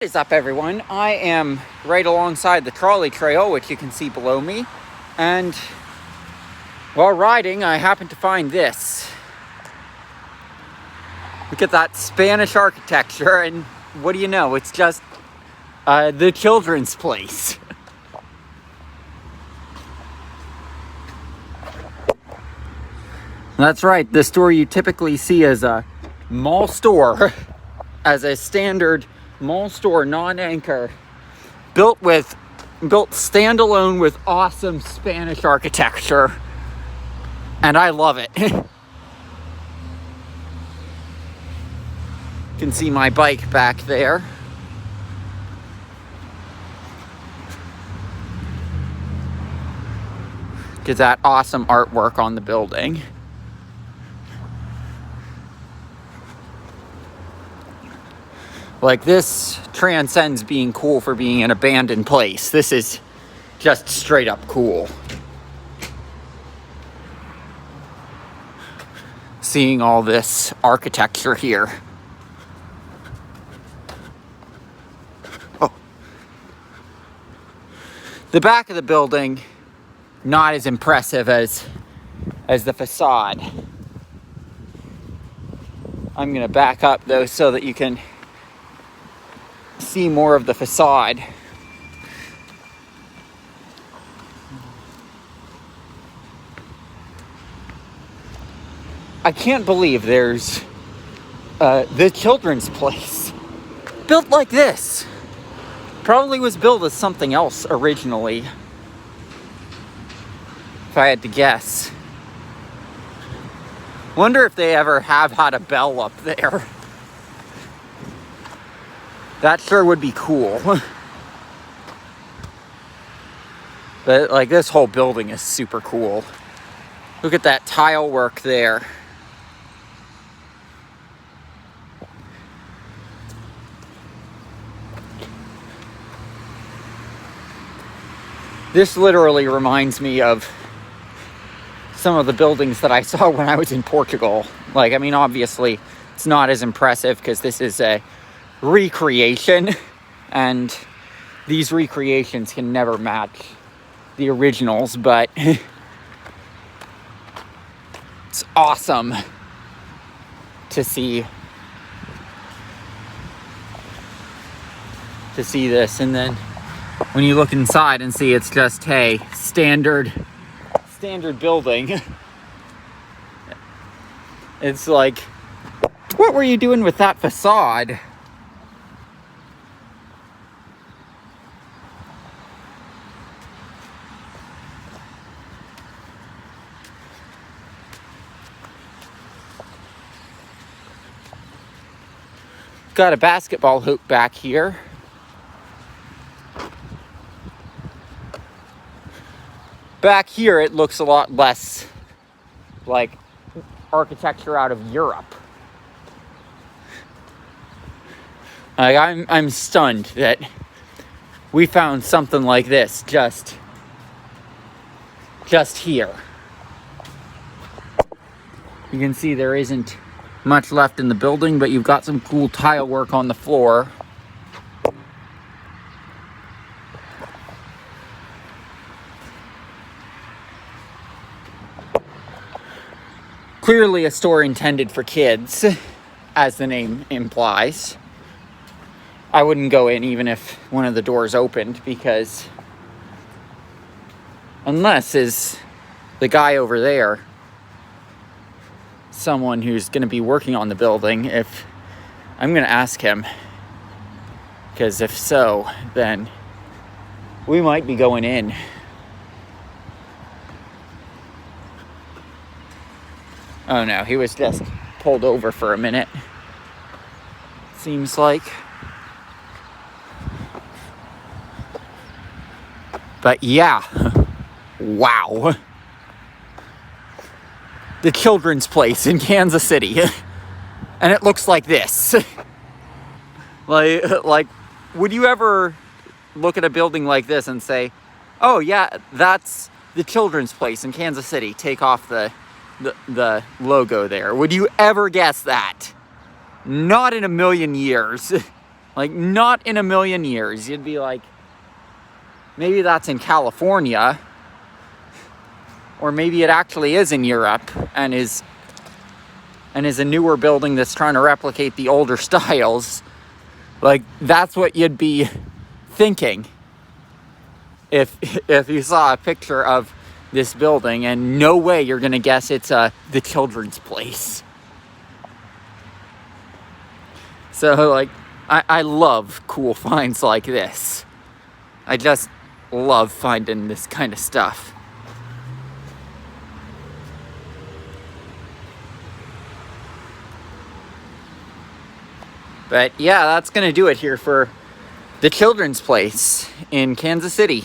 What is up, everyone? I am right alongside the trolley trail, which you can see below me, and while riding I happened to find this. Look at that Spanish architecture, and what do you know, it's just the Children's Place. That's right, the store you typically see as a mall store, as a standard mall store, non-anchor, built standalone with awesome Spanish architecture, and I love it. You can see my bike back there. Get that awesome artwork on the building. Like, this transcends being cool for being an abandoned place. This is just straight up cool. Seeing all this architecture here. Oh. The back of the building, not as impressive as the facade. I'm gonna back up though so that you can see more of the facade. I can't believe there's the Children's Place built like this. Probably was built as something else originally, if I had to guess. Wonder if they ever have had a bell up there. That sure would be cool. But like, this whole building is super cool. Look at that tile work there. This literally reminds me of some of the buildings that I saw when I was in Portugal. Like, I mean, obviously it's not as impressive because this is a recreation, and these recreations can never match the originals, but it's awesome to see this. And then when you look inside and see it's just, hey, standard building, it's like, what were you doing with that facade? Got a basketball hoop back here. Back here it looks a lot less like architecture out of Europe. Like, I'm stunned that we found something like this just here. You can see there isn't much left in the building, but you've got some cool tile work on the floor. Clearly a store intended for kids, as the name implies. I wouldn't go in even if one of the doors opened, because unless is the guy over there someone who's going to be working on the building. If I'm going to ask him, because if so, then we might be going in. Oh no, he was just pulled over for a minute, seems like. But yeah, wow. The Children's Place in Kansas City. And it looks like this. Like, would you ever look at a building like this and say, oh yeah, that's the Children's Place in Kansas City, take off the logo there? Would you ever guess that? Not in a million years. Like, not in a million years. You'd be like, maybe that's in California, or maybe it actually is in Europe and is a newer building that's trying to replicate the older styles. Like, that's what you'd be thinking if you saw a picture of this building, and no way you're gonna guess it's the Children's Place. So, like, I love cool finds like this. I just love finding this kind of stuff. But yeah, that's gonna do it here for the Children's Place in Kansas City.